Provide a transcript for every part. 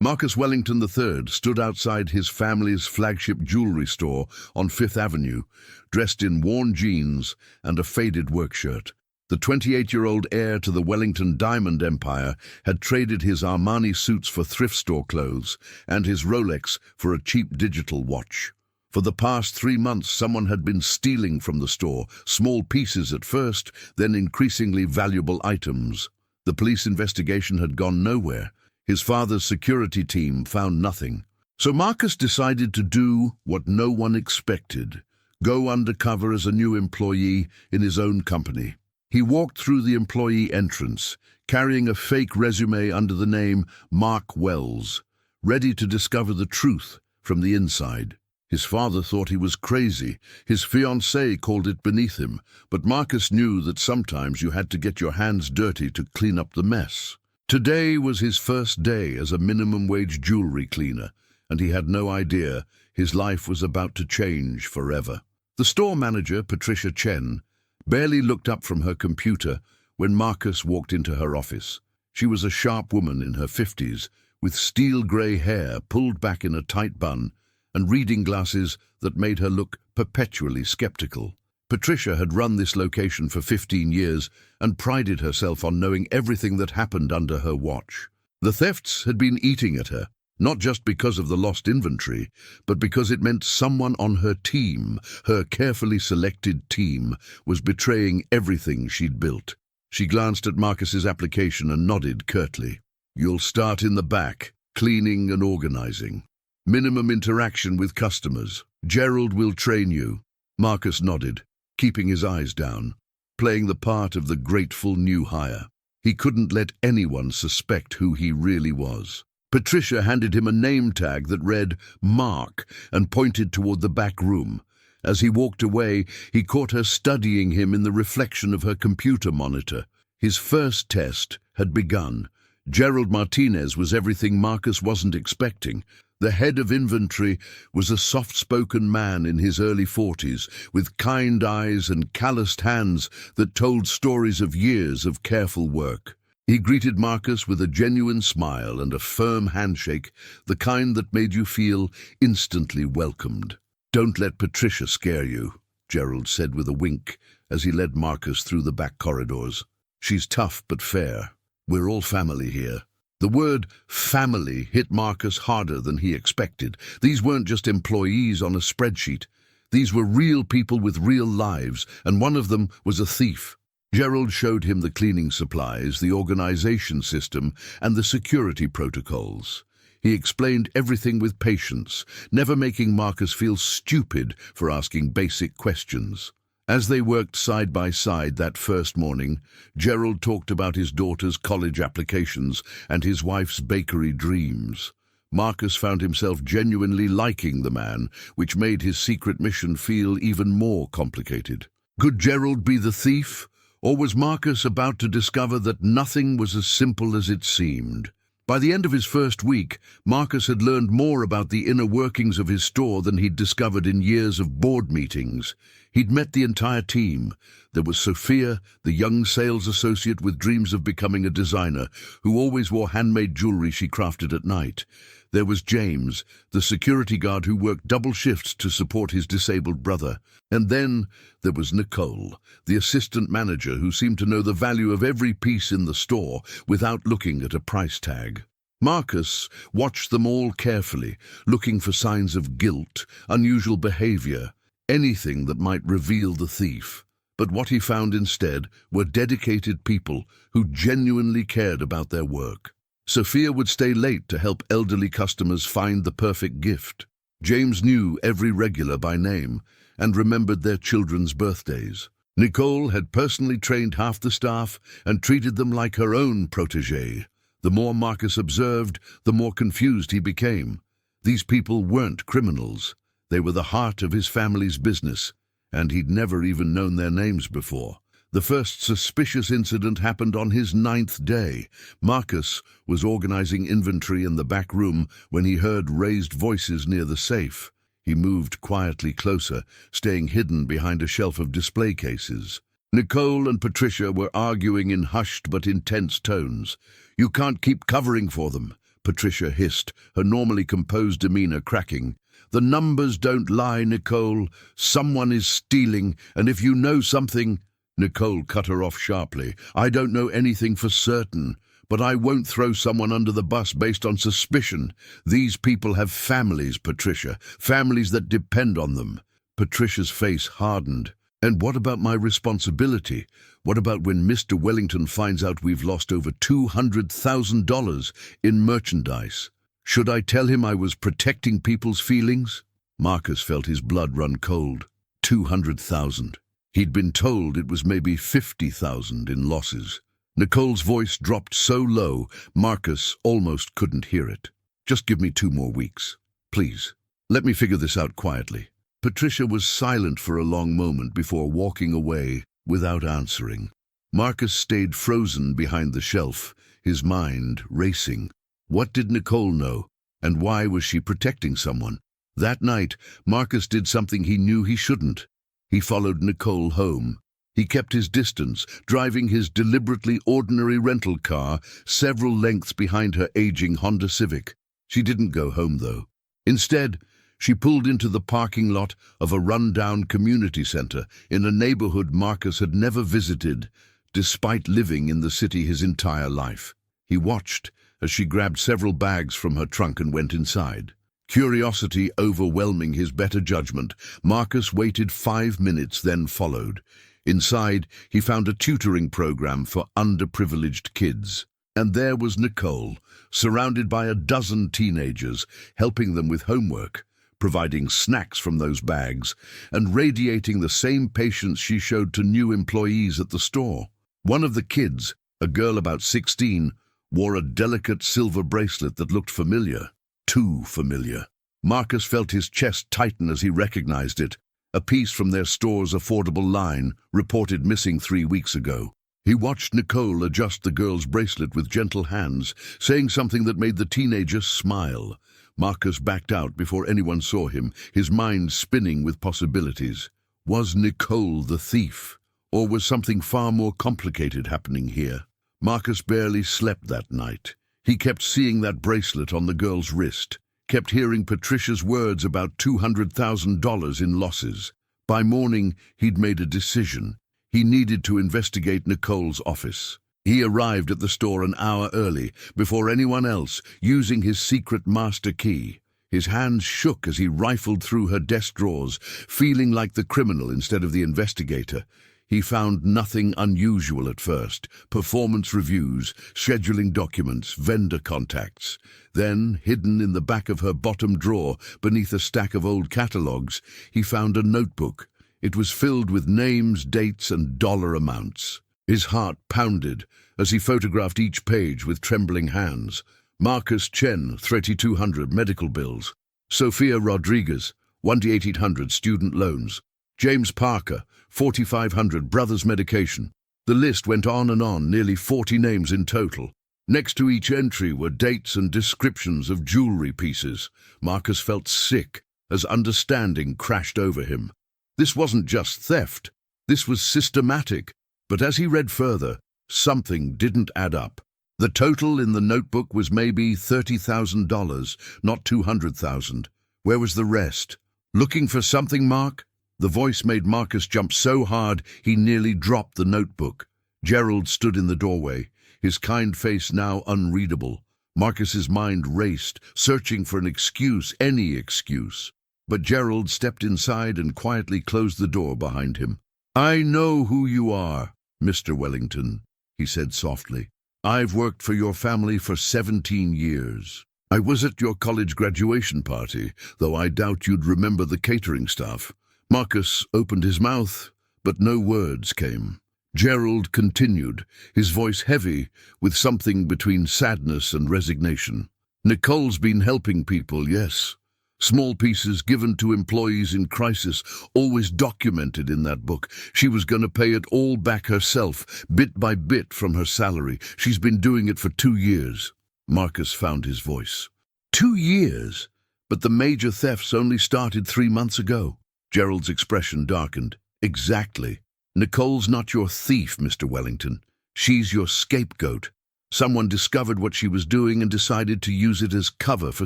Marcus Wellington III stood outside his family's flagship jewelry store on Fifth Avenue, dressed in worn jeans and a faded work shirt. The 28-year-old heir to the Wellington diamond empire had traded his Armani suits for thrift store clothes and his Rolex for a cheap digital watch. For the past 3 months, someone had been stealing from the store, small pieces at first, then increasingly valuable items. The police investigation had gone nowhere. His father's security team found nothing. So Marcus decided to do what no one expected: go undercover as a new employee in his own company. He walked through the employee entrance, carrying a fake resume under the name Mark Wells, ready to discover the truth from the inside. His father thought he was crazy. His fiancée called it beneath him, but Marcus knew that sometimes you had to get your hands dirty to clean up the mess. Today was his first day as a minimum-wage jewelry cleaner, and he had no idea his life was about to change forever. The store manager, Patricia Chen, barely looked up from her computer when Marcus walked into her office. She was a sharp woman in her 50s, with steel-grey hair pulled back in a tight bun and reading glasses that made her look perpetually skeptical. Patricia had run this location for 15 years and prided herself on knowing everything that happened under her watch. The thefts had been eating at her, not just because of the lost inventory, but because it meant someone on her team, her carefully selected team, was betraying everything she'd built. She glanced at Marcus's application and nodded curtly. "You'll start in the back, cleaning and organizing. Minimum interaction with customers. Gerald will train you." Marcus nodded, keeping his eyes down, playing the part of the grateful new hire. He couldn't let anyone suspect who he really was. Patricia handed him a name tag that read Mark and pointed toward the back room. As he walked away, he caught her studying him in the reflection of her computer monitor. His first test had begun. Gerald Martinez was everything Marcus wasn't expecting. The head of inventory was a soft-spoken man in his early 40s, with kind eyes and calloused hands that told stories of years of careful work. He greeted Marcus with a genuine smile and a firm handshake, the kind that made you feel instantly welcomed. "Don't let Patricia scare you," Gerald said with a wink as he led Marcus through the back corridors. "She's tough but fair. We're all family here." The word family hit Marcus harder than he expected. These weren't just employees on a spreadsheet. These were real people with real lives, and one of them was a thief. Gerald showed him the cleaning supplies, the organization system, and the security protocols. He explained everything with patience, never making Marcus feel stupid for asking basic questions. As they worked side by side that first morning, Gerald talked about his daughter's college applications and his wife's bakery dreams. Marcus found himself genuinely liking the man, which made his secret mission feel even more complicated. Could Gerald be the thief? Or was Marcus about to discover that nothing was as simple as it seemed? By the end of his first week, Marcus had learned more about the inner workings of his store than he'd discovered in years of board meetings. He'd met the entire team. There was Sophia, the young sales associate with dreams of becoming a designer, who always wore handmade jewelry she crafted at night. There was James, the security guard who worked double shifts to support his disabled brother. And then there was Nicole, the assistant manager who seemed to know the value of every piece in the store without looking at a price tag. Marcus watched them all carefully, looking for signs of guilt, unusual behavior, anything that might reveal the thief. But what he found instead were dedicated people who genuinely cared about their work. Sophia would stay late to help elderly customers find the perfect gift. James knew every regular by name and remembered their children's birthdays. Nicole had personally trained half the staff and treated them like her own protégé. The more Marcus observed, the more confused he became. These people weren't criminals. They were the heart of his family's business, and he'd never even known their names before. The first suspicious incident happened on his 9th day. Marcus was organizing inventory in the back room when he heard raised voices near the safe. He moved quietly closer, staying hidden behind a shelf of display cases. Nicole and Patricia were arguing in hushed but intense tones. "You can't keep covering for them," Patricia hissed, her normally composed demeanor cracking. "The numbers don't lie, Nicole. Someone is stealing, and if you know something—" Nicole cut her off sharply. "I don't know anything for certain, but I won't throw someone under the bus based on suspicion. These people have families, Patricia, families that depend on them." Patricia's face hardened. "And what about my responsibility? What about when Mr. Wellington finds out we've lost over $200,000 in merchandise? Should I tell him I was protecting people's feelings?" Marcus felt his blood run cold. 200,000. He'd been told it was maybe 50,000 in losses. Nicole's voice dropped so low, Marcus almost couldn't hear it. "Just give me 2 more weeks. Please, let me figure this out quietly." Patricia was silent for a long moment before walking away without answering. Marcus stayed frozen behind the shelf, his mind racing. What did Nicole know, and why was she protecting someone? That night, Marcus did something he knew he shouldn't. He followed Nicole home. He kept his distance, driving his deliberately ordinary rental car several lengths behind her aging Honda Civic. She didn't go home, though. Instead, she pulled into the parking lot of a run-down community center in a neighborhood Marcus had never visited, despite living in the city his entire life. He watched as she grabbed several bags from her trunk and went inside. Curiosity overwhelming his better judgment, Marcus waited 5 minutes, then followed. Inside, he found a tutoring program for underprivileged kids. And there was Nicole, surrounded by a dozen teenagers, helping them with homework, providing snacks from those bags, and radiating the same patience she showed to new employees at the store. One of the kids, a girl about 16, wore a delicate silver bracelet that looked familiar. Too familiar. Marcus felt his chest tighten as he recognized it, a piece from their store's affordable line, reported missing 3 weeks ago. He watched Nicole adjust the girl's bracelet with gentle hands, saying something that made the teenager smile. Marcus backed out before anyone saw him, his mind spinning with possibilities. Was Nicole the thief? Or was something far more complicated happening here? Marcus barely slept that night. He kept seeing that bracelet on the girl's wrist, kept hearing Patricia's words about $200,000 in losses. By morning, he'd made a decision. He needed to investigate Nicole's office. He arrived at the store an hour early, before anyone else, using his secret master key. His hands shook as he rifled through her desk drawers, feeling like the criminal instead of the investigator. He found nothing unusual at first: performance reviews, scheduling documents, vendor contacts. Then, hidden in the back of her bottom drawer, beneath a stack of old catalogs, he found a notebook. It was filled with names, dates, and dollar amounts. His heart pounded as he photographed each page with trembling hands. Marcus Chen, 3,200 medical bills. Sophia Rodriguez, 1,800 student loans. James Parker, 4,500 brothers medication. The list went on and on, nearly 40 names in total. Next to each entry were dates and descriptions of jewelry pieces. Marcus felt sick as understanding crashed over him. This wasn't just theft. This was systematic. But as he read further, something didn't add up. The total in the notebook was maybe $30,000, not $200,000. Where was the rest? Looking for something, Mark? The voice made Marcus jump so hard he nearly dropped the notebook. Gerald stood in the doorway, his kind face now unreadable. Marcus's mind raced, searching for an excuse, any excuse. But Gerald stepped inside and quietly closed the door behind him. "I know who you are, Mr. Wellington," he said softly. "I've worked for your family for 17 years. I was at your college graduation party, though I doubt you'd remember the catering staff." Marcus opened his mouth, but no words came. Gerald continued, his voice heavy with something between sadness and resignation. "Nicole's been helping people, yes. Small pieces given to employees in crisis, always documented in that book. She was going to pay it all back herself, bit by bit from her salary. She's been doing it for 2 years. Marcus found his voice. 2 years? But the major thefts only started 3 months ago. Gerald's expression darkened. Exactly. Nicole's not your thief, Mr. Wellington. She's your scapegoat. Someone discovered what she was doing and decided to use it as cover for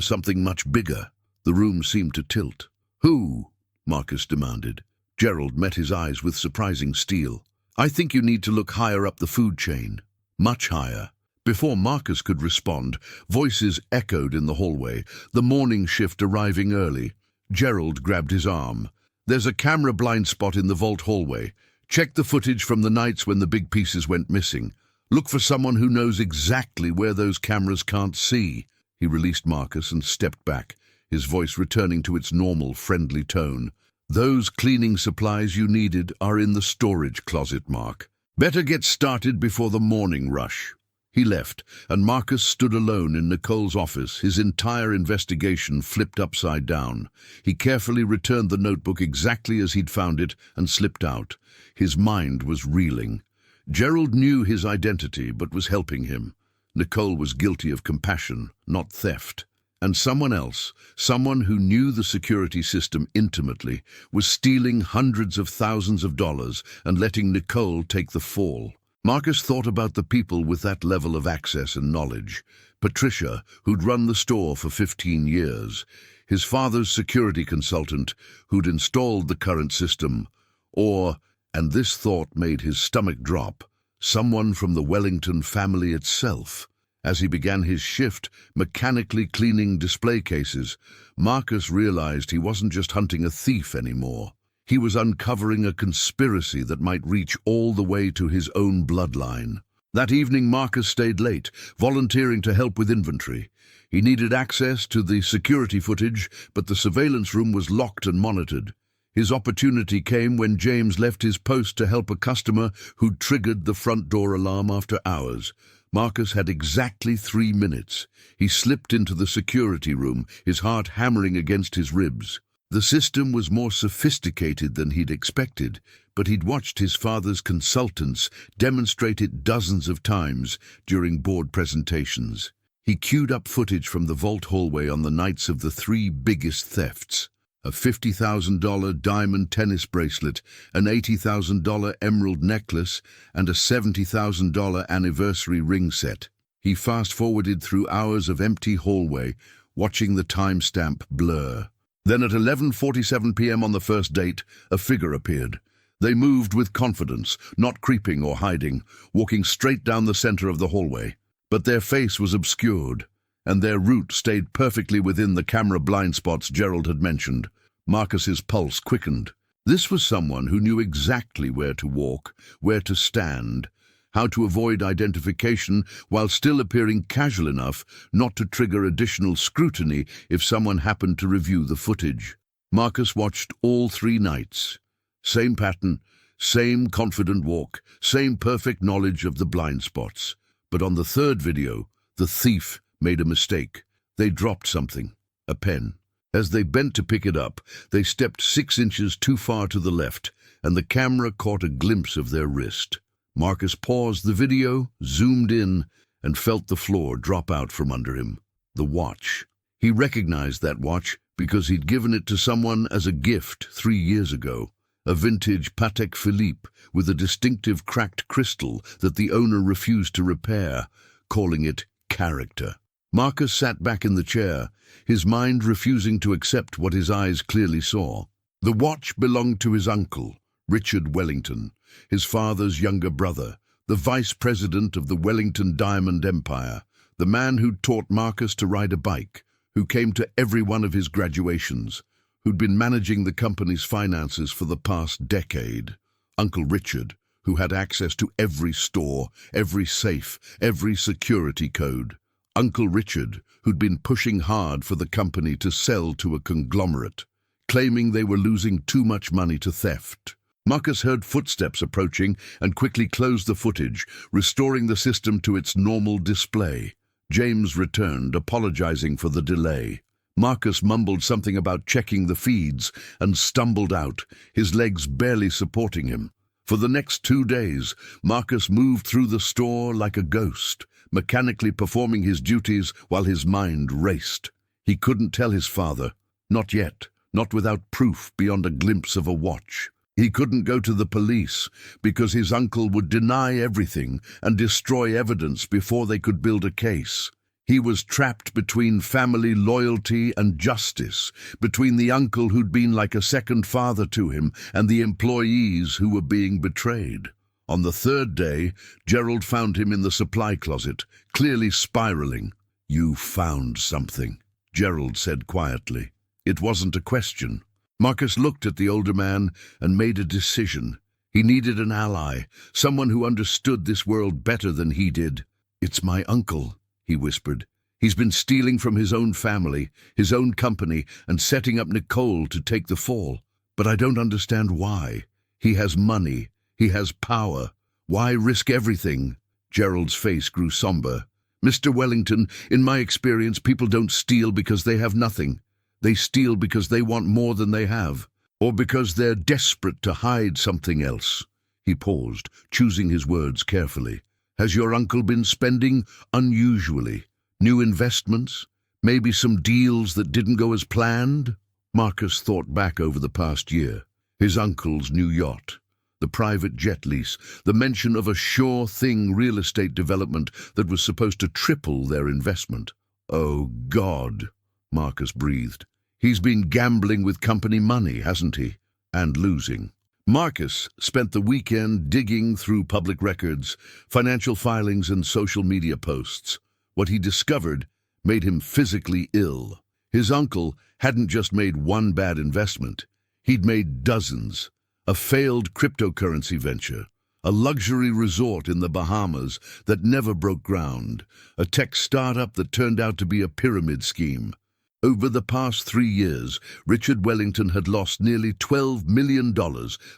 something much bigger. The room seemed to tilt. "Who?" Marcus demanded. Gerald met his eyes with surprising steel. "I think you need to look higher up the food chain. Much higher." Before Marcus could respond, voices echoed in the hallway, the morning shift arriving early. Gerald grabbed his arm. "There's a camera blind spot in the vault hallway. Check the footage from the nights when the big pieces went missing. Look for someone who knows exactly where those cameras can't see." He released Marcus and stepped back, his voice returning to its normal, friendly tone. "Those cleaning supplies you needed are in the storage closet, Mark. Better get started before the morning rush." He left, and Marcus stood alone in Nicole's office, his entire investigation flipped upside down. He carefully returned the notebook exactly as he'd found it and slipped out. His mind was reeling. Gerald knew his identity, but was helping him. Nicole was guilty of compassion, not theft. And someone else, someone who knew the security system intimately, was stealing hundreds of thousands of dollars and letting Nicole take the fall. Marcus thought about the people with that level of access and knowledge. Patricia, who'd run the store for 15 years. His father's security consultant, who'd installed the current system. Or, and this thought made his stomach drop, someone from the Wellington family itself. As he began his shift, mechanically cleaning display cases, Marcus realized he wasn't just hunting a thief anymore. He was uncovering a conspiracy that might reach all the way to his own bloodline. That evening, Marcus stayed late, volunteering to help with inventory. He needed access to the security footage, but the surveillance room was locked and monitored. His opportunity came when James left his post to help a customer who'd triggered the front door alarm after hours. Marcus had exactly 3 minutes. He slipped into the security room, his heart hammering against his ribs. The system was more sophisticated than he'd expected, but he'd watched his father's consultants demonstrate it dozens of times during board presentations. He queued up footage from the vault hallway on the nights of the 3 biggest thefts. A $50,000 diamond tennis bracelet, an $80,000 emerald necklace, and a $70,000 anniversary ring set. He fast-forwarded through hours of empty hallway, watching the timestamp blur. Then at 11:47 p.m. on the first date, a figure appeared. They moved with confidence, not creeping or hiding, walking straight down the center of the hallway. But their face was obscured, and their route stayed perfectly within the camera blind spots Gerald had mentioned. Marcus's pulse quickened. This was someone who knew exactly where to walk, where to stand, how to avoid identification while still appearing casual enough not to trigger additional scrutiny if someone happened to review the footage. Marcus watched all 3 nights. Same pattern, same confident walk, same perfect knowledge of the blind spots. But on the 3rd video, the thief made a mistake. They dropped something, a pen. As they bent to pick it up, they stepped 6 inches too far to the left, and the camera caught a glimpse of their wrist. Marcus paused the video, zoomed in, and felt the floor drop out from under him. The watch. He recognized that watch because he'd given it to someone as a gift 3 years ago. A vintage Patek Philippe with a distinctive cracked crystal that the owner refused to repair, calling it character. Marcus sat back in the chair, his mind refusing to accept what his eyes clearly saw. The watch belonged to his uncle, Richard Wellington, his father's younger brother, the vice president of the Wellington Diamond Empire, the man who'd taught Marcus to ride a bike, who came to every one of his graduations, who'd been managing the company's finances for the past decade. Uncle Richard, who had access to every store, every safe, every security code. Uncle Richard, who'd been pushing hard for the company to sell to a conglomerate, claiming they were losing too much money to theft. Marcus heard footsteps approaching and quickly closed the footage, restoring the system to its normal display. James returned, apologizing for the delay. Marcus mumbled something about checking the feeds and stumbled out, his legs barely supporting him. For the next 2 days, Marcus moved through the store like a ghost, mechanically performing his duties while his mind raced. He couldn't tell his father, not yet, not without proof beyond a glimpse of a watch. He couldn't go to the police because his uncle would deny everything and destroy evidence before they could build a case. He was trapped between family loyalty and justice, between the uncle who'd been like a second father to him and the employees who were being betrayed. On the third day, Gerald found him in the supply closet, clearly spiraling. "You found something," Gerald said quietly. It wasn't a question. Marcus looked at the older man and made a decision. He needed an ally, someone who understood this world better than he did. "It's my uncle," he whispered. "He's been stealing from his own family, his own company, and setting up Nicole to take the fall. But I don't understand why. He has money. He has power. Why risk everything?" Gerald's face grew somber. "Mr. Wellington, in my experience, people don't steal because they have nothing. They steal because they want more than they have, or because they're desperate to hide something else." He paused, choosing his words carefully. "Has your uncle been spending unusually? New investments? Maybe some deals that didn't go as planned?" Marcus thought back over the past year. His uncle's new yacht, the private jet lease, the mention of a sure-thing real estate development that was supposed to triple their investment. "Oh, God," Marcus breathed. "He's been gambling with company money, hasn't he? And losing." Marcus spent the weekend digging through public records, financial filings, and social media posts. What he discovered made him physically ill. His uncle hadn't just made one bad investment. He'd made dozens. A failed cryptocurrency venture, a luxury resort in the Bahamas that never broke ground, a tech startup that turned out to be a pyramid scheme. Over the past 3 years, Richard Wellington had lost nearly $12 million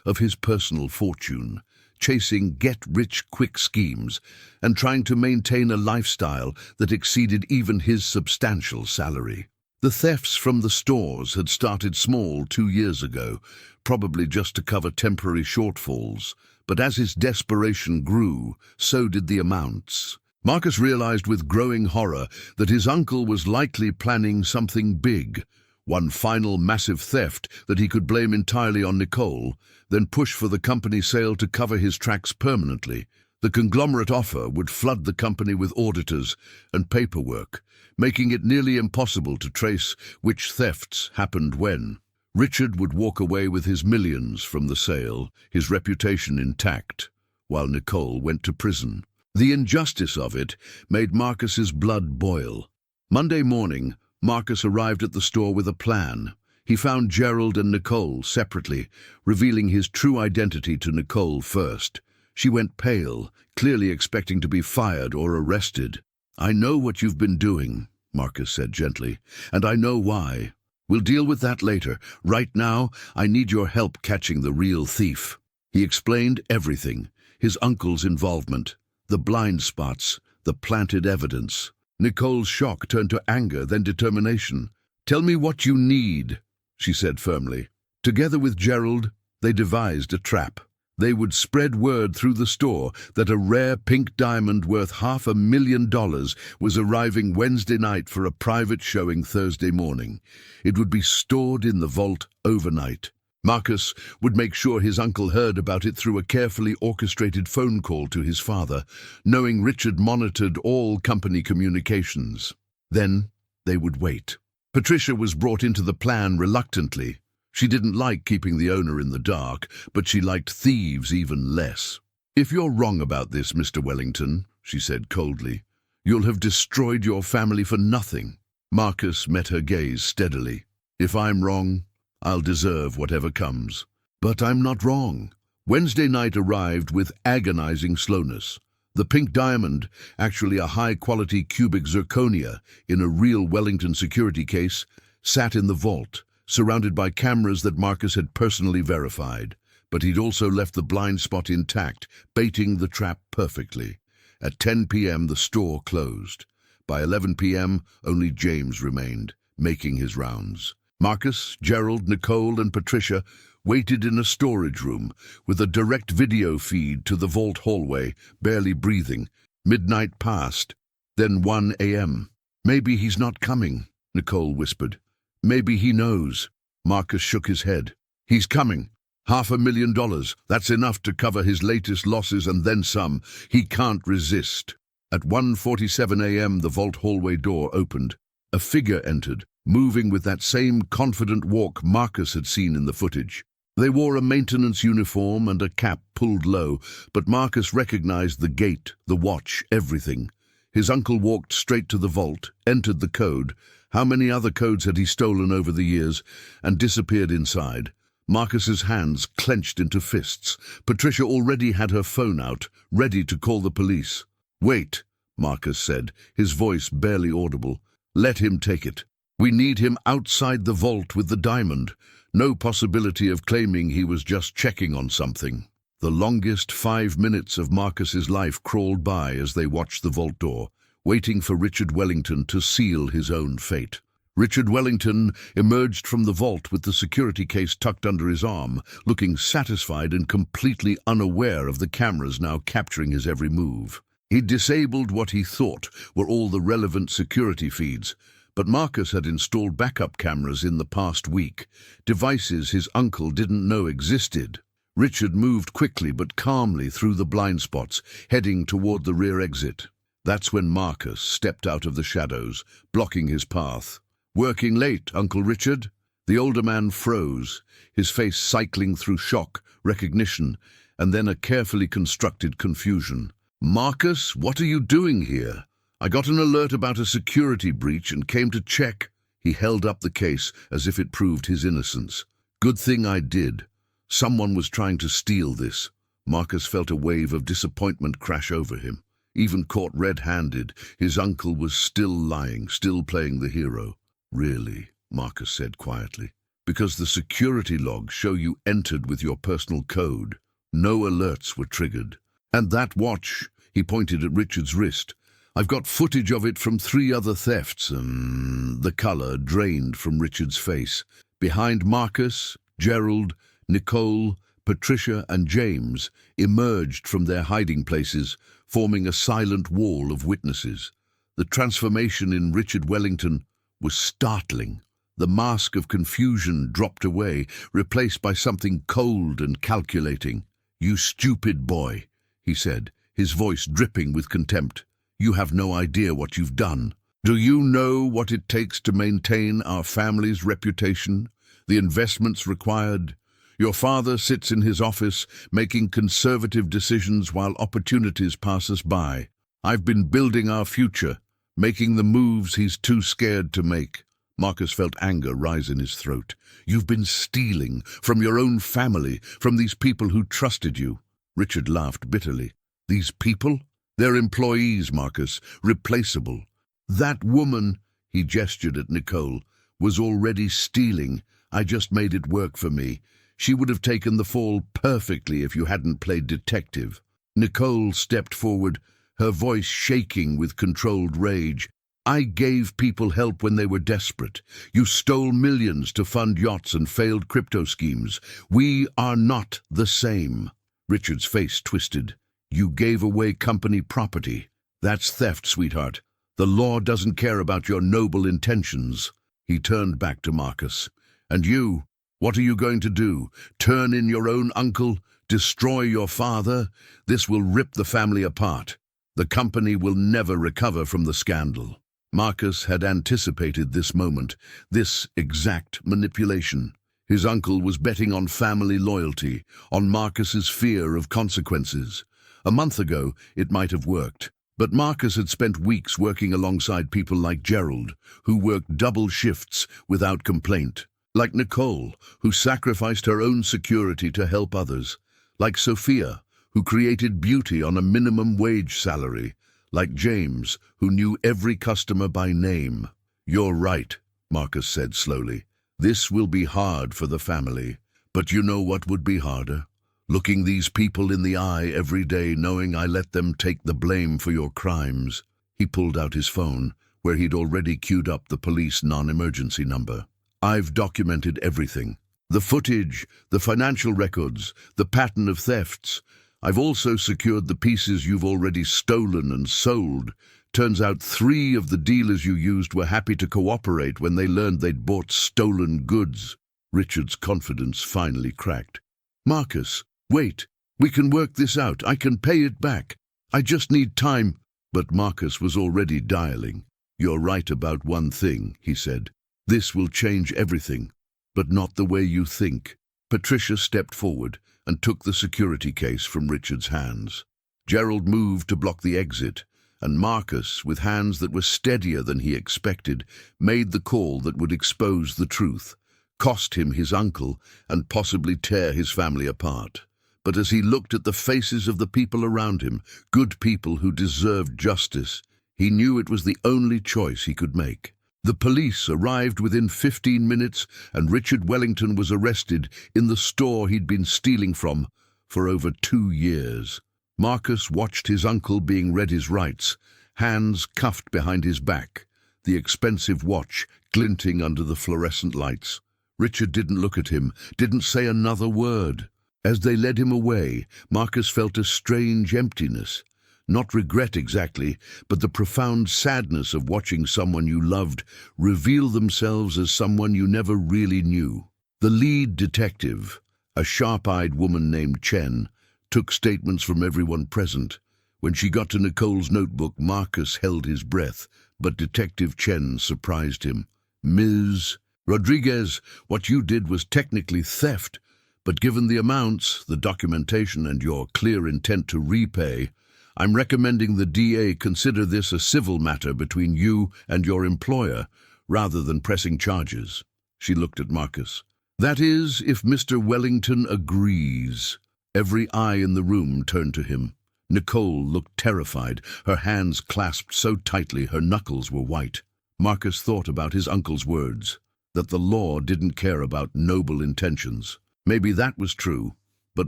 of his personal fortune, chasing get-rich-quick schemes and trying to maintain a lifestyle that exceeded even his substantial salary. The thefts from the stores had started small 2 years ago, probably just to cover temporary shortfalls, but as his desperation grew, so did the amounts. Marcus realized with growing horror that his uncle was likely planning something big, one final massive theft that he could blame entirely on Nicole, then push for the company sale to cover his tracks permanently. The conglomerate offer would flood the company with auditors and paperwork, making it nearly impossible to trace which thefts happened when. Richard would walk away with his millions from the sale, his reputation intact, while Nicole went to prison. The injustice of it made Marcus's blood boil. Monday morning, Marcus arrived at the store with a plan. He found Gerald and Nicole separately, revealing his true identity to Nicole first. She went pale, clearly expecting to be fired or arrested. "I know what you've been doing," Marcus said gently, "and I know why. We'll deal with that later. Right now, I need your help catching the real thief." He explained everything, his uncle's involvement, the blind spots, the planted evidence. Nicole's shock turned to anger, then determination. "Tell me what you need," she said firmly. Together with Gerald, they devised a trap. They would spread word through the store that a rare pink diamond worth $500,000 was arriving Wednesday night for a private showing Thursday morning. It would be stored in the vault overnight. Marcus would make sure his uncle heard about it through a carefully orchestrated phone call to his father, knowing Richard monitored all company communications. Then they would wait. Patricia was brought into the plan reluctantly. She didn't like keeping the owner in the dark, but she liked thieves even less. "If you're wrong about this, Mr. Wellington," she said coldly, "you'll have destroyed your family for nothing." Marcus met her gaze steadily. "If I'm wrong, I'll deserve whatever comes." "But I'm not wrong." Wednesday night arrived with agonizing slowness. The pink diamond, actually a high-quality cubic zirconia in a real Wellington security case, sat in the vault, surrounded by cameras that Marcus had personally verified. But he'd also left the blind spot intact, baiting the trap perfectly. At 10 p.m. the store closed. By 11 p.m. only James remained, making his rounds. Marcus, Gerald, Nicole, and Patricia waited in a storage room with a direct video feed to the vault hallway, barely breathing. Midnight passed, then 1 a.m. "Maybe he's not coming," Nicole whispered. "Maybe he knows." Marcus shook his head. "He's coming. $500,000. That's enough to cover his latest losses and then some. He can't resist. At 1:47 a.m., the vault hallway door opened. A figure entered, moving with that same confident walk Marcus had seen in the footage. They wore a maintenance uniform and a cap pulled low, but Marcus recognized the gait, the watch, everything. His uncle walked straight to the vault, entered the code. How many other codes had he stolen over the years? And disappeared inside. Marcus's hands clenched into fists. Patricia already had her phone out, ready to call the police. "Wait," Marcus said, his voice barely audible. "Let him take it. We need him outside the vault with the diamond. No possibility of claiming he was just checking on something." The longest 5 minutes of Marcus's life crawled by as they watched the vault door, waiting for Richard Wellington to seal his own fate. Richard Wellington emerged from the vault with the security case tucked under his arm, looking satisfied and completely unaware of the cameras now capturing his every move. He disabled what he thought were all the relevant security feeds, but Marcus had installed backup cameras in the past week, devices his uncle didn't know existed. Richard moved quickly but calmly through the blind spots, heading toward the rear exit. That's when Marcus stepped out of the shadows, blocking his path. "Working late, Uncle Richard?" The older man froze, his face cycling through shock, recognition, and then a carefully constructed confusion. "Marcus, what are you doing here? I got an alert about a security breach and came to check." He held up the case as if it proved his innocence. "Good thing I did. Someone was trying to steal this." Marcus felt a wave of disappointment crash over him. Even caught red-handed, his uncle was still lying, still playing the hero. "Really?" Marcus said quietly. "Because the security logs show you entered with your personal code. No alerts were triggered. And that watch," he pointed at Richard's wrist, "I've got footage of it from 3 other thefts." The color drained from Richard's face. Behind Marcus, Gerald, Nicole, Patricia and James emerged from their hiding places, forming a silent wall of witnesses. The transformation in Richard Wellington was startling. The mask of confusion dropped away, replaced by something cold and calculating. "You stupid boy," he said, his voice dripping with contempt. "You have no idea what you've done. Do you know what it takes to maintain our family's reputation? The investments required? Your father sits in his office making conservative decisions while opportunities pass us by. I've been building our future, making the moves he's too scared to make." Marcus felt anger rise in his throat. "You've been stealing from your own family, from these people who trusted you." Richard laughed bitterly. "These people? They're employees, Marcus, replaceable. That woman," he gestured at Nicole, "was already stealing. I just made it work for me. She would have taken the fall perfectly if you hadn't played detective." Nicole stepped forward, her voice shaking with controlled rage. "I gave people help when they were desperate. You stole millions to fund yachts and failed crypto schemes. We are not the same." Richard's face twisted. "You gave away company property. That's theft, sweetheart. The law doesn't care about your noble intentions." He turned back to Marcus. "And you, what are you going to do? Turn in your own uncle? Destroy your father? This will rip the family apart. The company will never recover from the scandal." Marcus had anticipated this moment, this exact manipulation. His uncle was betting on family loyalty, on Marcus's fear of consequences. A month ago, it might have worked. But Marcus had spent weeks working alongside people like Gerald, who worked double shifts without complaint. Like Nicole, who sacrificed her own security to help others. Like Sophia, who created beauty on a minimum wage salary. Like James, who knew every customer by name. "You're right," Marcus said slowly. "This will be hard for the family. But you know what would be harder? Looking these people in the eye every day, knowing I let them take the blame for your crimes." He pulled out his phone, where he'd already queued up the police non-emergency number. "I've documented everything. The footage, the financial records, the pattern of thefts. I've also secured the pieces you've already stolen and sold. Turns out 3 of the dealers you used were happy to cooperate when they learned they'd bought stolen goods." Richard's confidence finally cracked. "Marcus, wait. We can work this out. I can pay it back. I just need time." But Marcus was already dialing. "You're right about one thing," he said. "This will change everything, but not the way you think." Patricia stepped forward and took the security case from Richard's hands. Gerald moved to block the exit, and Marcus, with hands that were steadier than he expected, made the call that would expose the truth, cost him his uncle, and possibly tear his family apart. But as he looked at the faces of the people around him, good people who deserved justice, he knew it was the only choice he could make. The police arrived within 15 minutes, and Richard Wellington was arrested in the store he'd been stealing from for over 2 years. Marcus watched his uncle being read his rights, hands cuffed behind his back, the expensive watch glinting under the fluorescent lights. Richard didn't look at him, didn't say another word. As they led him away, Marcus felt a strange emptiness. Not regret exactly, but the profound sadness of watching someone you loved reveal themselves as someone you never really knew. The lead detective, a sharp-eyed woman named Chen, took statements from everyone present. When she got to Nicole's notebook, Marcus held his breath, but Detective Chen surprised him. "Ms. Rodriguez, what you did was technically theft, but given the amounts, the documentation, and your clear intent to repay, I'm recommending the DA consider this a civil matter between you and your employer, rather than pressing charges." She looked at Marcus. "That is, if Mr. Wellington agrees." Every eye in the room turned to him. Nicole looked terrified, her hands clasped so tightly her knuckles were white. Marcus thought about his uncle's words, that the law didn't care about noble intentions. Maybe that was true, but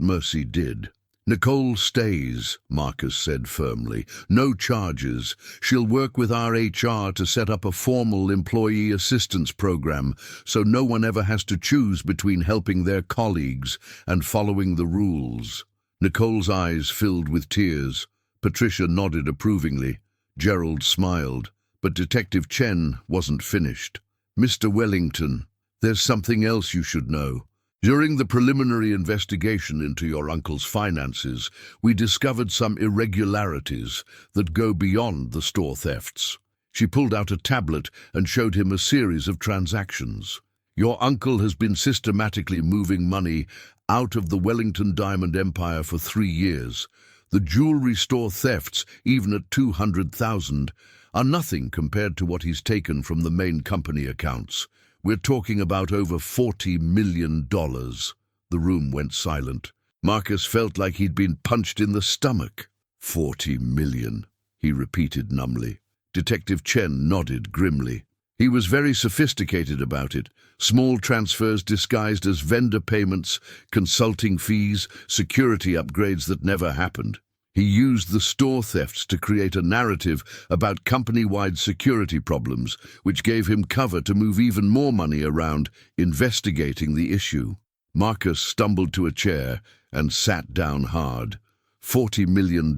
mercy did. "Nicole stays," Marcus said firmly. "No charges. She'll work with our HR to set up a formal employee assistance program, so no one ever has to choose between helping their colleagues and following the rules." Nicole's eyes filled with tears. Patricia nodded approvingly. Gerald smiled, but Detective Chen wasn't finished. "Mr. Wellington, there's something else you should know. During the preliminary investigation into your uncle's finances, we discovered some irregularities that go beyond the store thefts." She pulled out a tablet and showed him a series of transactions. "Your uncle has been systematically moving money out of the Wellington Diamond Empire for 3 years. The jewelry store thefts, even at $200,000, are nothing compared to what he's taken from the main company accounts. We're talking about over $40 million. The room went silent. Marcus felt like he'd been punched in the stomach. "40 million, he repeated numbly. Detective Chen nodded grimly. He was very sophisticated about it. Small transfers disguised as vendor payments, consulting fees, security upgrades that never happened. He used the store thefts to create a narrative about company-wide security problems, which gave him cover to move even more money around, investigating the issue." Marcus stumbled to a chair and sat down hard. $40 million.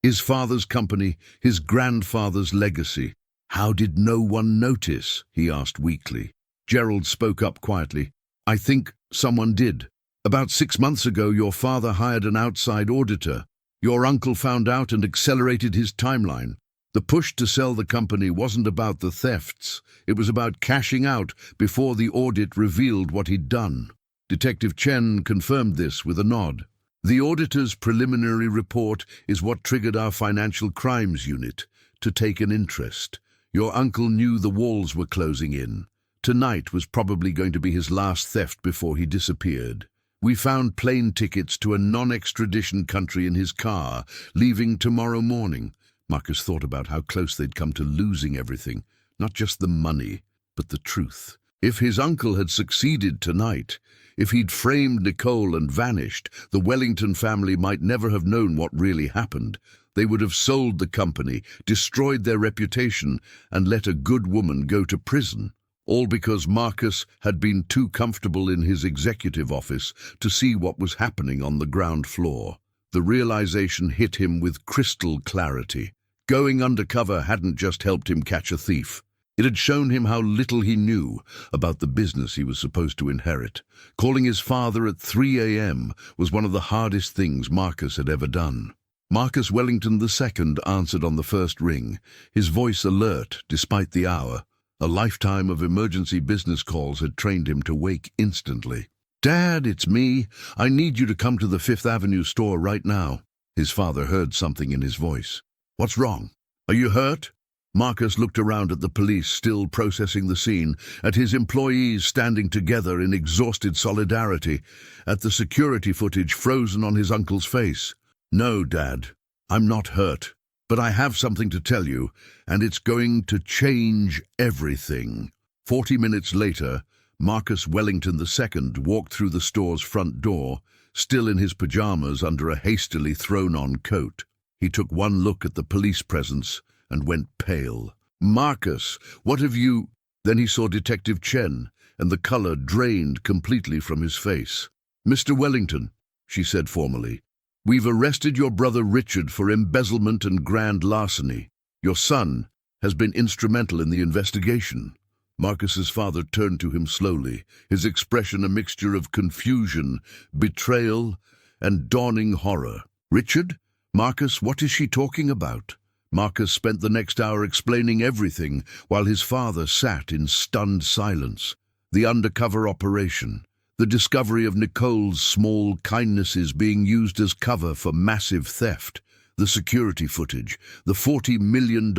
His father's company, his grandfather's legacy. "How did no one notice?" he asked weakly. Gerald spoke up quietly. "I think someone did. About 6 months ago, your father hired an outside auditor. Your uncle found out and accelerated his timeline. The push to sell the company wasn't about the thefts. It was about cashing out before the audit revealed what he'd done." Detective Chen confirmed this with a nod. "The auditor's preliminary report is what triggered our financial crimes unit to take an interest. Your uncle knew the walls were closing in. Tonight was probably going to be his last theft before he disappeared. We found plane tickets to a non-extradition country in his car, leaving tomorrow morning." Marcus thought about how close they'd come to losing everything, not just the money, but the truth. If his uncle had succeeded tonight, if he'd framed Nicole and vanished, the Wellington family might never have known what really happened. They would have sold the company, destroyed their reputation, and let a good woman go to prison. All because Marcus had been too comfortable in his executive office to see what was happening on the ground floor. The realization hit him with crystal clarity. Going undercover hadn't just helped him catch a thief. It had shown him how little he knew about the business he was supposed to inherit. Calling his father at 3 a.m. was one of the hardest things Marcus had ever done. Marcus Wellington II answered on the first ring, his voice alert despite the hour. A lifetime of emergency business calls had trained him to wake instantly. "Dad, it's me. I need you to come to the Fifth Avenue store right now." His father heard something in his voice. "What's wrong? Are you hurt?" Marcus looked around at the police still processing the scene, at his employees standing together in exhausted solidarity, at the security footage frozen on his uncle's face. "No, Dad, I'm not hurt, but I have something to tell you, and it's going to change everything." 40 minutes later, Marcus Wellington II walked through the store's front door, still in his pajamas under a hastily thrown-on coat. He took one look at the police presence and went pale. "Marcus, what have you—" Then he saw Detective Chen, and the color drained completely from his face. "Mr. Wellington," she said formally, "we've arrested your brother Richard for embezzlement and grand larceny. Your son has been instrumental in the investigation." Marcus's father turned to him slowly, his expression a mixture of confusion, betrayal, and dawning horror. "Richard? Marcus, what is she talking about?" Marcus spent the next hour explaining everything, while his father sat in stunned silence. The undercover operation, the discovery of Nicole's small kindnesses being used as cover for massive theft, the security footage, the $40 million.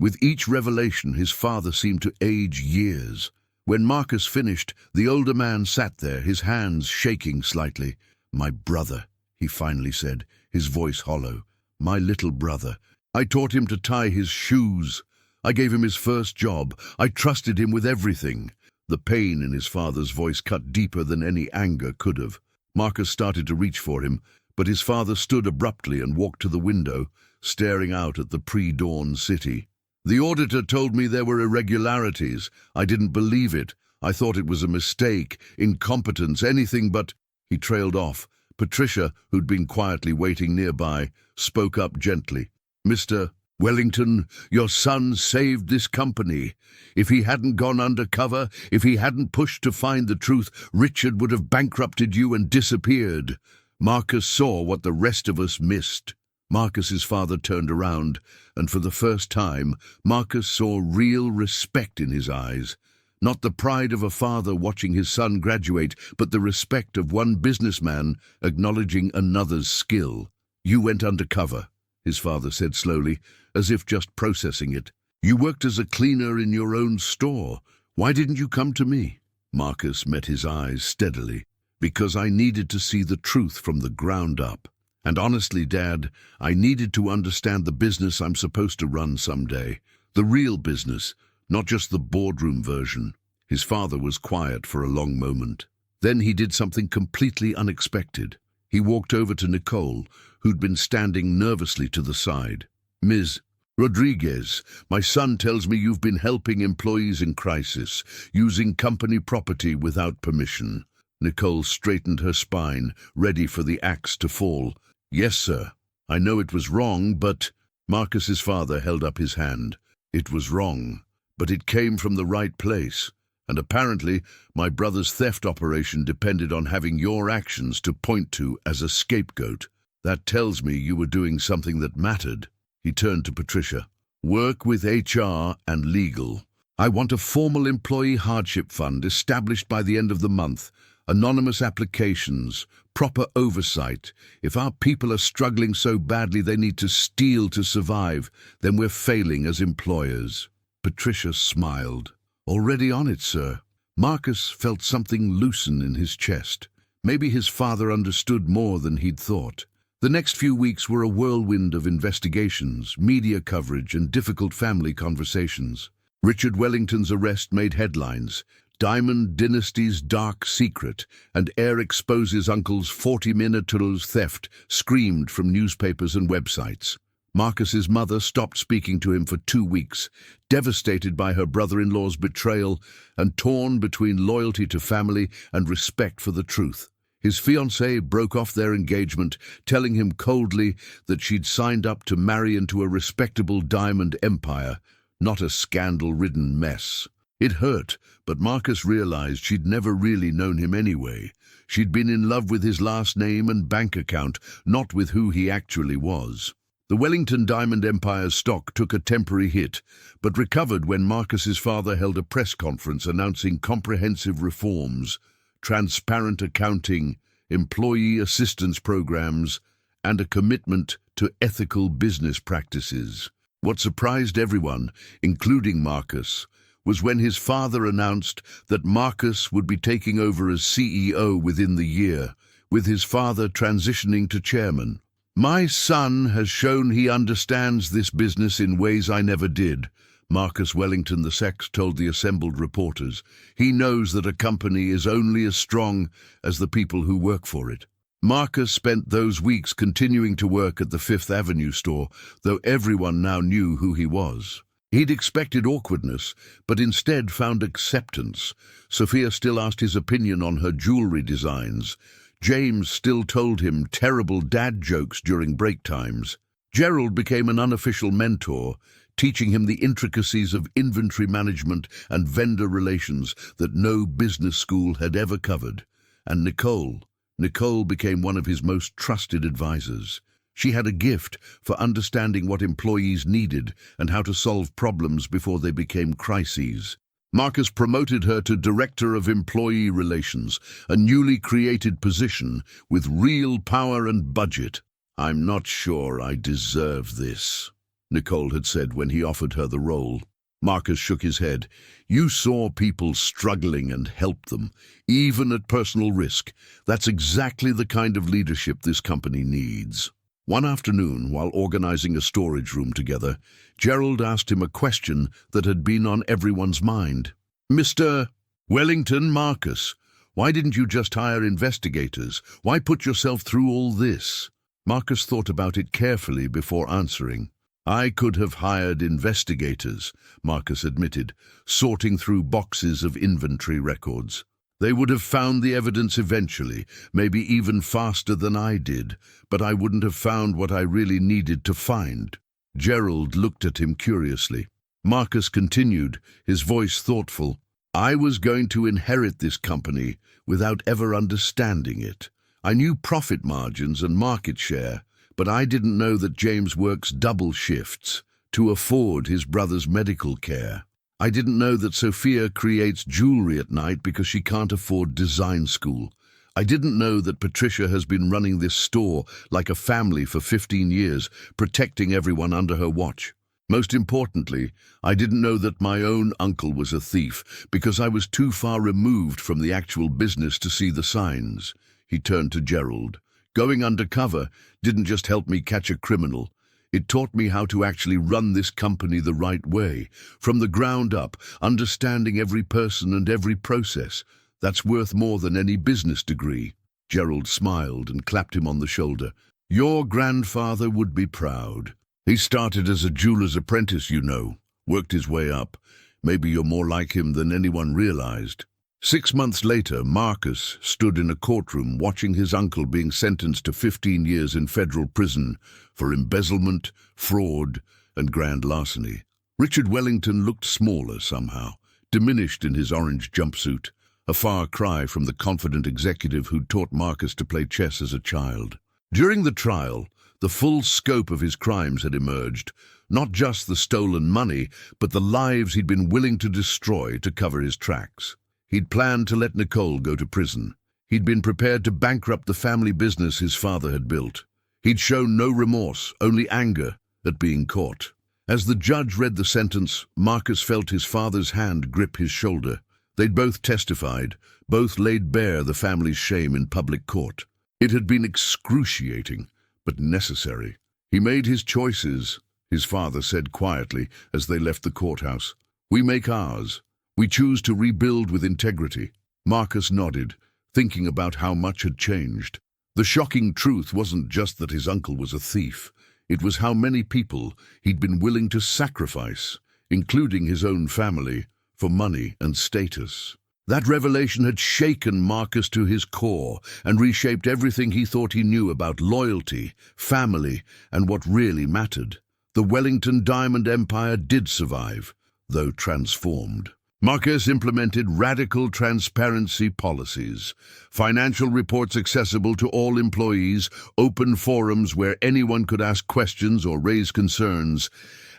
With each revelation, his father seemed to age years. When Marcus finished, the older man sat there, his hands shaking slightly. "My brother," he finally said, his voice hollow. "My little brother. I taught him to tie his shoes. I gave him his first job. I trusted him with everything." The pain in his father's voice cut deeper than any anger could have. Marcus started to reach for him, but his father stood abruptly and walked to the window, staring out at the pre-dawn city. "The auditor told me there were irregularities. I didn't believe it. I thought it was a mistake, incompetence, anything but—" He trailed off. Patricia, who'd been quietly waiting nearby, spoke up gently. "Mr. Wellington, your son saved this company. If he hadn't gone undercover, if he hadn't pushed to find the truth, Richard would have bankrupted you and disappeared. Marcus saw what the rest of us missed." Marcus's father turned around, and for the first time, Marcus saw real respect in his eyes. Not the pride of a father watching his son graduate, but the respect of one businessman acknowledging another's skill. "You went undercover," his father said slowly, as if just processing it. "You worked as a cleaner in your own store. Why didn't you come to me?" Marcus met his eyes steadily. "Because I needed to see the truth from the ground up. And honestly, Dad, I needed to understand the business I'm supposed to run someday. The real business, not just the boardroom version." His father was quiet for a long moment. Then he did something completely unexpected. He walked over to Nicole, who'd been standing nervously to the side. "Ms. Rodriguez, my son tells me you've been helping employees in crisis, using company property without permission." Nicole straightened her spine, ready for the axe to fall. "Yes, sir. I know it was wrong, but—" Marcus's father held up his hand. "It was wrong, but it came from the right place. And apparently, my brother's theft operation depended on having your actions to point to as a scapegoat. That tells me you were doing something that mattered." He turned to Patricia. "Work with HR and legal. I want a formal employee hardship fund established by the end of the month. Anonymous applications, proper oversight. If our people are struggling so badly they need to steal to survive, then we're failing as employers." Patricia smiled. "Already on it, sir." Marcus felt something loosen in his chest. Maybe his father understood more than he'd thought. The next few weeks were a whirlwind of investigations, media coverage, and difficult family conversations. Richard Wellington's arrest made headlines. Diamond Dynasty's dark secret, and Heir exposes uncle's 40-minute theft, screamed from newspapers and websites. Marcus's mother stopped speaking to him for 2 weeks, devastated by her brother-in-law's betrayal and torn between loyalty to family and respect for the truth. His fiancée broke off their engagement, telling him coldly that she'd signed up to marry into a respectable diamond empire, not a scandal-ridden mess. It hurt, but Marcus realized she'd never really known him anyway. She'd been in love with his last name and bank account, not with who he actually was. The Wellington Diamond Empire's stock took a temporary hit, but recovered when Marcus's father held a press conference announcing comprehensive reforms, transparent accounting, employee assistance programs, and a commitment to ethical business practices. What surprised everyone, including Marcus, was when his father announced that Marcus would be taking over as CEO within the year, with his father transitioning to chairman. "My son has shown he understands this business in ways I never did," Marcus Wellington II told the assembled reporters. "He knows that a company is only as strong as the people who work for it." Marcus spent those weeks continuing to work at the Fifth Avenue store, though everyone now knew who he was. He'd expected awkwardness, but instead found acceptance. Sophia still asked his opinion on her jewelry designs. James still told him terrible dad jokes during break times. Gerald became an unofficial mentor, teaching him the intricacies of inventory management and vendor relations that no business school had ever covered. And Nicole became one of his most trusted advisors. She had a gift for understanding what employees needed and how to solve problems before they became crises. Marcus promoted her to Director of Employee Relations, a newly created position with real power and budget. "I'm not sure I deserve this," Nicole had said when he offered her the role. Marcus shook his head. "You saw people struggling and helped them, even at personal risk. That's exactly the kind of leadership this company needs." One afternoon, while organizing a storage room together, Gerald asked him a question that had been on everyone's mind. "Mr. Wellington Marcus, why didn't you just hire investigators? Why put yourself through all this?" Marcus thought about it carefully before answering. "I could have hired investigators," Marcus admitted, sorting through boxes of inventory records. "They would have found the evidence eventually, maybe even faster than I did, but I wouldn't have found what I really needed to find." Gerald looked at him curiously. Marcus continued, his voice thoughtful. "I was going to inherit this company without ever understanding it. I knew profit margins and market share, but I didn't know that James works double shifts to afford his brother's medical care. I didn't know that Sophia creates jewelry at night because she can't afford design school. I didn't know that Patricia has been running this store like a family for 15 years, protecting everyone under her watch. Most importantly, I didn't know that my own uncle was a thief because I was too far removed from the actual business to see the signs." He turned to Gerald. "Going undercover didn't just help me catch a criminal. It taught me how to actually run this company the right way, from the ground up, understanding every person and every process. That's worth more than any business degree." Gerald smiled and clapped him on the shoulder. "Your grandfather would be proud. He started as a jeweler's apprentice, you know, worked his way up. Maybe you're more like him than anyone realized." 6 months later, Marcus stood in a courtroom watching his uncle being sentenced to 15 years in federal prison for embezzlement, fraud, and grand larceny. Richard Wellington looked smaller somehow, diminished in his orange jumpsuit, a far cry from the confident executive who'd taught Marcus to play chess as a child. During the trial, the full scope of his crimes had emerged, not just the stolen money, but the lives he'd been willing to destroy to cover his tracks. He'd planned to let Nicole go to prison. He'd been prepared to bankrupt the family business his father had built. He'd shown no remorse, only anger at being caught. As the judge read the sentence, Marcus felt his father's hand grip his shoulder. They'd both testified, both laid bare the family's shame in public court. It had been excruciating, but necessary. "He made his choices," his father said quietly as they left the courthouse. "We make ours. We choose to rebuild with integrity." Marcus nodded, thinking about how much had changed. The shocking truth wasn't just that his uncle was a thief. It was how many people he'd been willing to sacrifice, including his own family, for money and status. That revelation had shaken Marcus to his core and reshaped everything he thought he knew about loyalty, family, and what really mattered. The Wellington Diamond Empire did survive, though transformed. Marcus implemented radical transparency policies, financial reports accessible to all employees, open forums where anyone could ask questions or raise concerns,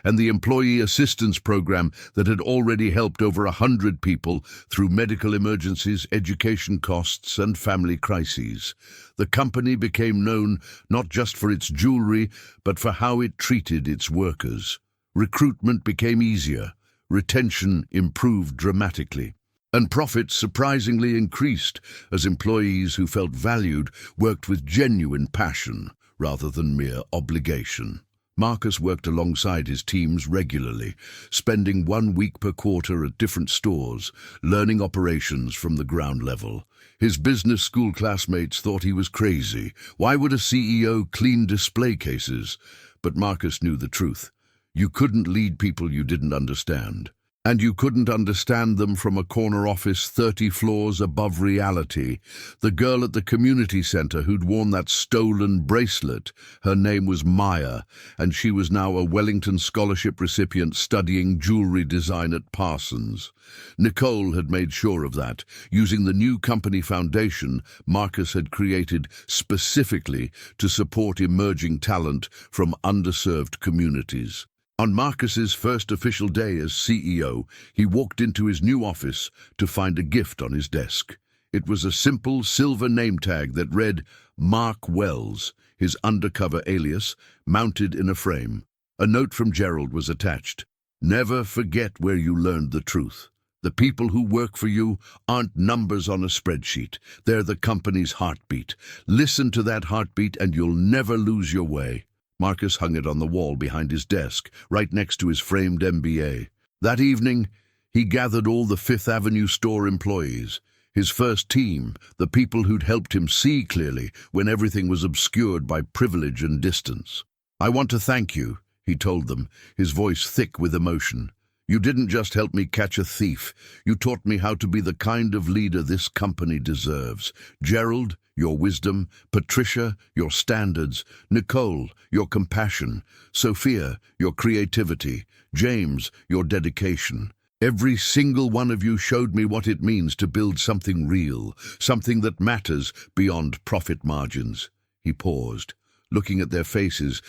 and the employee assistance program that had already helped over 100 people through medical emergencies, education costs, and family crises. The company became known not just for its jewelry, but for how it treated its workers. Recruitment became easier. Retention improved dramatically, and profits surprisingly increased as employees who felt valued worked with genuine passion rather than mere obligation. Marcus worked alongside his teams regularly, spending 1 week per quarter at different stores, learning operations from the ground level. His business school classmates thought he was crazy. Why would a CEO clean display cases? But Marcus knew the truth. You couldn't lead people you didn't understand. And you couldn't understand them from a corner office 30 floors above reality. The girl at the community center who'd worn that stolen bracelet, her name was Maya, and she was now a Wellington Scholarship recipient studying jewelry design at Parsons. Nicole had made sure of that, using the new company foundation Marcus had created specifically to support emerging talent from underserved communities. On Marcus's first official day as CEO, he walked into his new office to find a gift on his desk. It was a simple silver name tag that read Mark Wells, his undercover alias, mounted in a frame. A note from Gerald was attached. Never forget where you learned the truth. The people who work for you aren't numbers on a spreadsheet. They're the company's heartbeat. Listen to that heartbeat and you'll never lose your way. Marcus hung it on the wall behind his desk, right next to his framed MBA. That evening, he gathered all the Fifth Avenue store employees, his first team, the people who'd helped him see clearly when everything was obscured by privilege and distance. I want to thank you, he told them, his voice thick with emotion. You didn't just help me catch a thief. You taught me how to be the kind of leader this company deserves. Gerald, your wisdom. Patricia, your standards. Nicole, your compassion. Sophia, your creativity. James, your dedication. Every single one of you showed me what it means to build something real, something that matters beyond profit margins. He paused, looking at their faces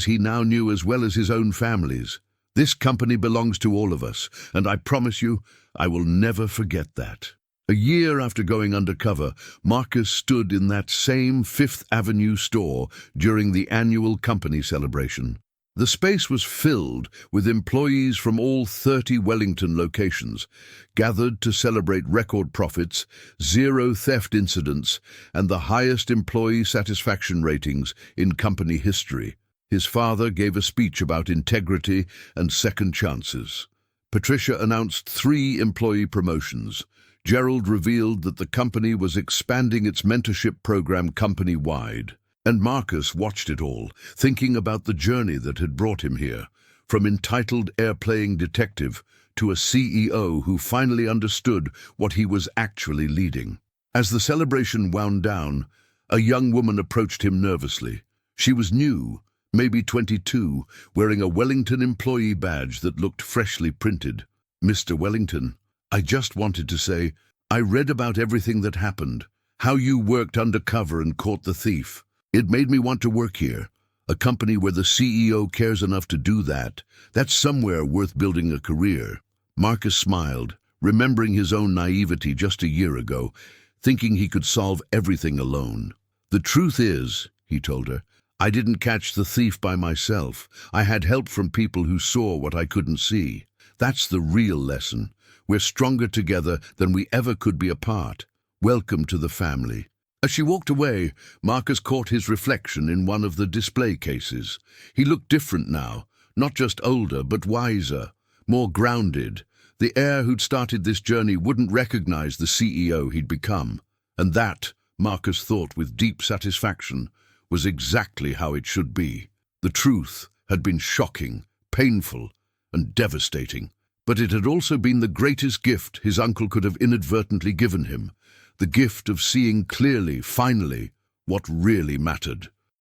he now knew as well as his own family's. This company belongs to all of us, and I promise you, I will never forget that. A year after going undercover, Marcus stood in that same Fifth Avenue store during the annual company celebration. The space was filled with employees from all 30 Wellington locations, gathered to celebrate record profits, 0 theft incidents, and the highest employee satisfaction ratings in company history. His father gave a speech about integrity and second chances. Patricia announced 3 employee promotions. Gerald revealed that the company was expanding its mentorship program company-wide. And Marcus watched it all, thinking about the journey that had brought him here, from entitled airplaying detective to a CEO who finally understood what he was actually leading. As the celebration wound down, a young woman approached him nervously. She was new, maybe 22, wearing a Wellington employee badge that looked freshly printed. Mr. Wellington, I just wanted to say, I read about everything that happened, how you worked undercover and caught the thief. It made me want to work here. A company where the CEO cares enough to do that, that's somewhere worth building a career. Marcus smiled, remembering his own naivety just a year ago, thinking he could solve everything alone. The truth is, he told her, I didn't catch the thief by myself. I had help from people who saw what I couldn't see. That's the real lesson. We're stronger together than we ever could be apart. Welcome to the family. As she walked away, Marcus caught his reflection in one of the display cases. He looked different now, not just older, but wiser, more grounded. The heir who'd started this journey wouldn't recognize the CEO he'd become. And that, Marcus thought with deep satisfaction, was exactly how it should be. The truth had been shocking, painful, and devastating. But it had also been the greatest gift his uncle could have inadvertently given him. The gift of seeing clearly, finally, what really mattered.